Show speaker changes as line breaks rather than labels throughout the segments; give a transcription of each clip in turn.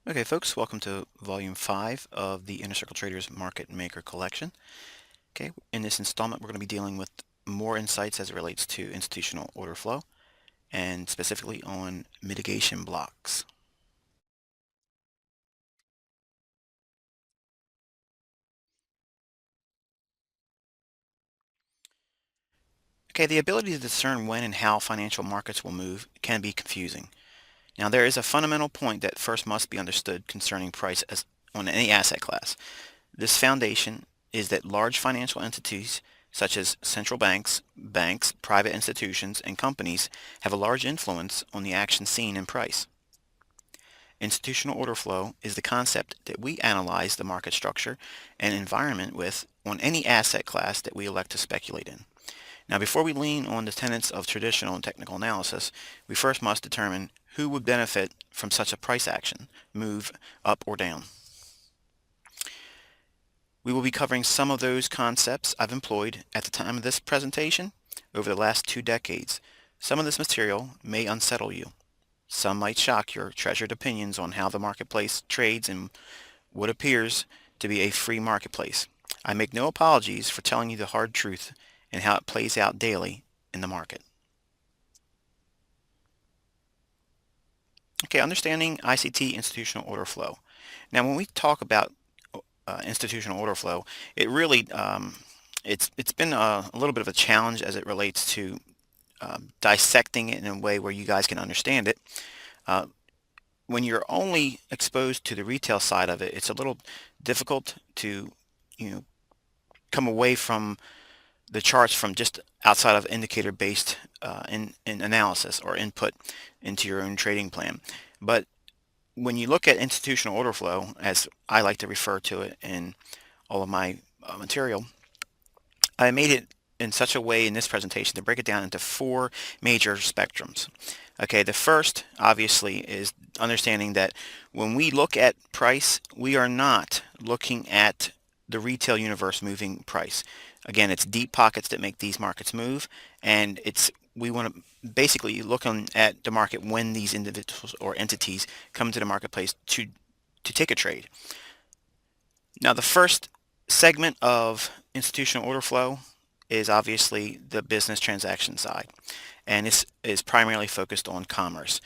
Okay, folks, welcome to Volume 5 of the Inner Circle Traders Market Maker Collection. Okay, in this installment, we're going to be dealing with more insights as it relates to institutional order flow and specifically on mitigation blocks. Okay, the ability to discern when and how financial markets will move can be confusing. Now, there is a fundamental point that first must be understood concerning price on any asset class. This foundation is that large financial entities such as central banks, private institutions, and companies have a large influence on the action seen in price. Institutional order flow is the concept that we analyze the market structure and environment with on any asset class that we elect to speculate in. Now, before we lean on the tenets of traditional and technical analysis, we first must determine who would benefit from such a price action, move up or down. We will be covering some of those concepts I've employed at the time of this presentation over the last 2 decades. Some of this material may unsettle you. Some might shock your treasured opinions on how the marketplace trades in what appears to be a free marketplace. I make no apologies for telling you the hard truth and how it plays out daily in the market. Okay, understanding ICT institutional order flow. Now, when we talk about institutional order flow, it really it's been a little bit of a challenge as it relates to dissecting it in a way where you guys can understand it. Uh, when you're only exposed to the retail side of it, it's a little difficult to you know come away from the charts from just outside of indicator-based in analysis or input into your own trading plan. But when you look at institutional order flow, as I like to refer to it in all of my material, I made it in such a way in this presentation to break it down into 4 major spectrums. Okay, the first obviously is understanding that when we look at price, we are not looking at the retail universe moving price. Again, it's deep pockets that make these markets move, and we want to basically looking at the market when these individuals or entities come to the marketplace to take a trade. Now, the first segment of institutional order flow is obviously the business transaction side, and this is primarily focused on commerce.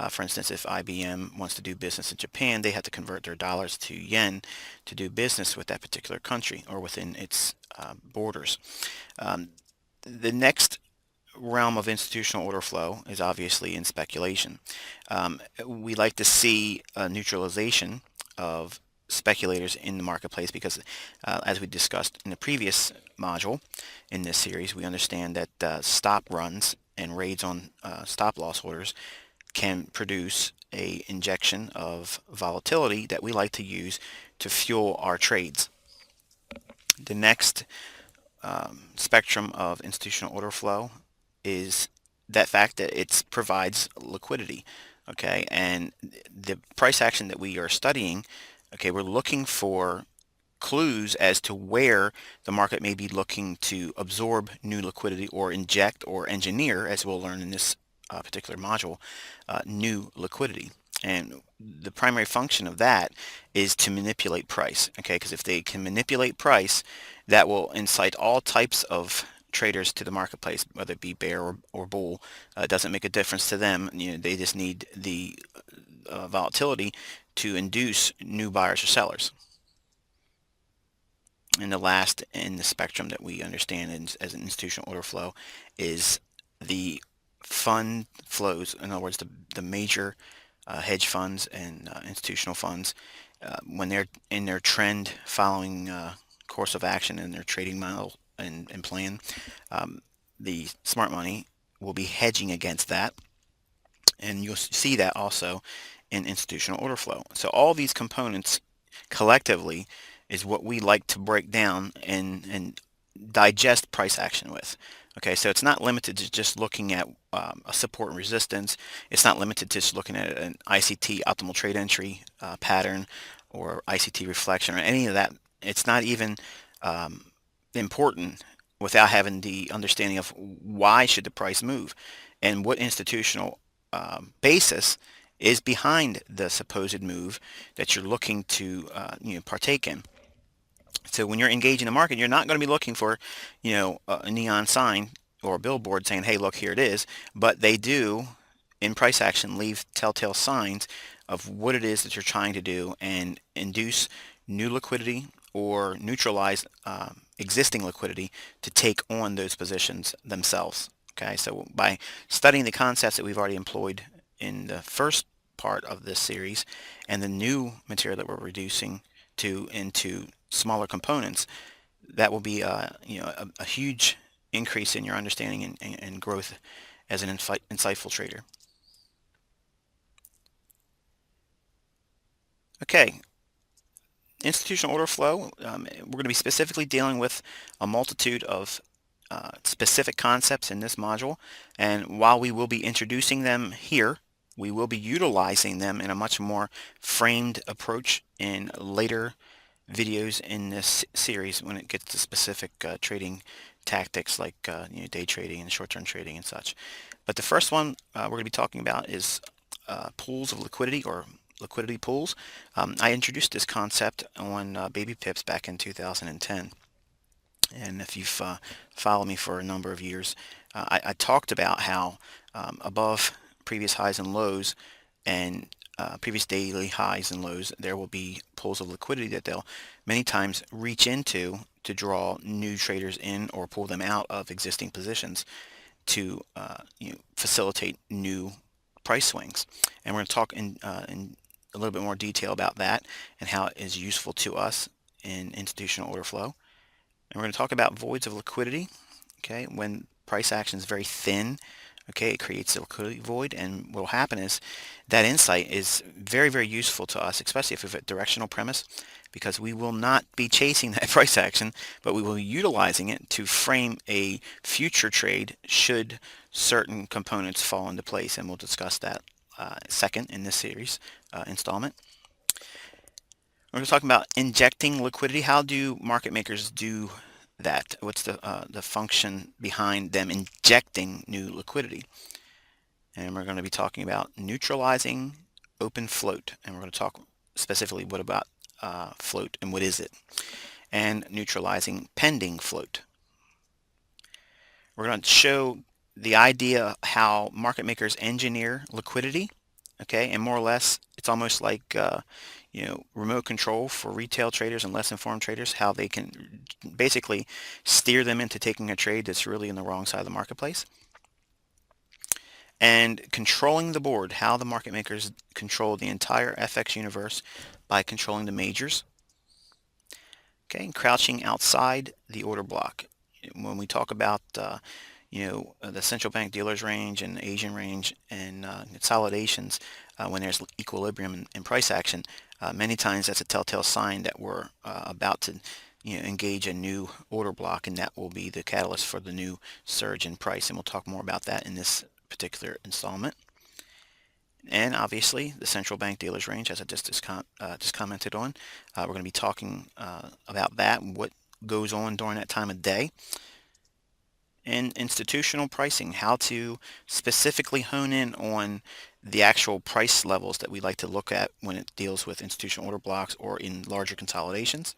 For instance, if IBM wants to do business in Japan, they have to convert their dollars to yen to do business with that particular country or within its borders. Um, the next realm of institutional order flow is obviously in speculation. We like to see a neutralization of speculators in the marketplace because as we discussed in the previous module in this series, we understand that stop runs and raids on stop loss orders can produce a injection of volatility that we like to use to fuel our trades. The next spectrum of institutional order flow is that fact that it provides liquidity. Okay, and the price action that we are studying, okay, we're looking for clues as to where the market may be looking to absorb new liquidity or inject or engineer, as we'll learn in this particular module, new liquidity. And the primary function of that is to manipulate price, okay? Because if they can manipulate price, that will incite all types of traders to the marketplace, whether it be bear or bull. It doesn't make a difference to them. They just need the volatility to induce new buyers or sellers. And the last in the spectrum that we understand as an institutional order flow is the fund flows. In other words, the major hedge funds and institutional funds, when they're in their trend following course of action in their trading model and plan, um, the smart money will be hedging against that. And you'll see that also in institutional order flow. So all these components collectively is what we like to break down and digest price action with. Okay, so it's not limited to just looking at a support and resistance. It's not limited to just looking at an ICT optimal trade entry pattern or ICT reflection or any of that. It's not even um, important without having the understanding of why should the price move and what institutional basis is behind the supposed move that you're looking to partake in. So when you're engaging the market, you're not going to be looking for, a neon sign or a billboard saying, "Hey, look, here it is." But they do, in price action, leave telltale signs of what it is that you're trying to do and induce new liquidity or neutralize existing liquidity to take on those positions themselves. Okay, so by studying the concepts that we've already employed in the first part of this series and the new material that we're reducing to into smaller components, that will be a huge increase in your understanding and growth as an insightful trader. Okay, institutional order flow. We're going to be specifically dealing with a multitude of specific concepts in this module, and while we will be introducing them here, we will be utilizing them in a much more framed approach in later videos in this series when it gets to specific trading tactics like day trading and short-term trading and such. But the first one we're going to be talking about is pools of liquidity or liquidity pools. I introduced this concept on baby pips back in 2010. And if you've followed me for a number of years, I talked about how above previous highs and lows and previous daily highs and lows, there will be pools of liquidity that they'll many times reach into to draw new traders in or pull them out of existing positions to facilitate new price swings. And we're going to talk in a little bit more detail about that and how it is useful to us in institutional order flow. And we're going to talk about voids of liquidity. Okay, when price action is very thin, okay, it creates a liquidity void, and what will happen is that insight is very, very useful to us, especially if we have a directional premise, because we will not be chasing that price action, but we will be utilizing it to frame a future trade should certain components fall into place, and we'll discuss that second in this series installment. We're going to talk about injecting liquidity. How do market makers do that? What's the function behind them injecting new liquidity? And we're going to be talking about neutralizing open float, and we're going to talk specifically what about float and what is it, and neutralizing pending float. We're going to show the idea how market makers engineer liquidity, okay, and more or less it's almost like remote control for retail traders and less informed traders, how they can basically steer them into taking a trade that's really in the wrong side of the marketplace. And controlling the board, how the market makers control the entire FX universe by controlling the majors. Okay, and crouching outside the order block. When we talk about the central bank dealers range and Asian range and consolidations, when there's equilibrium in price action, many times that's a telltale sign that we're about to engage a new order block, and that will be the catalyst for the new surge in price. And we'll talk more about that in this particular installment. And obviously the central bank dealers range, as I just commented on. We're going to be talking about that, what goes on during that time of day. And institutional pricing, how to specifically hone in on the actual price levels that we like to look at when it deals with institutional order blocks or in larger consolidations.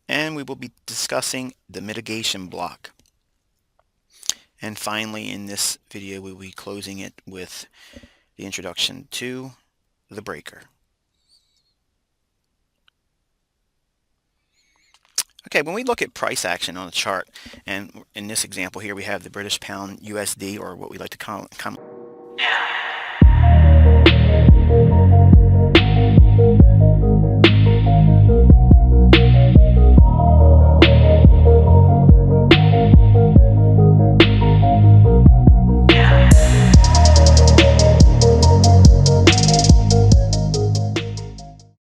And we will be discussing the mitigation block. And finally, in this video, we will be closing it with the introduction to the breaker. Okay, when we look at price action on a chart, and in this example here we have the British pound USD, or what we like to call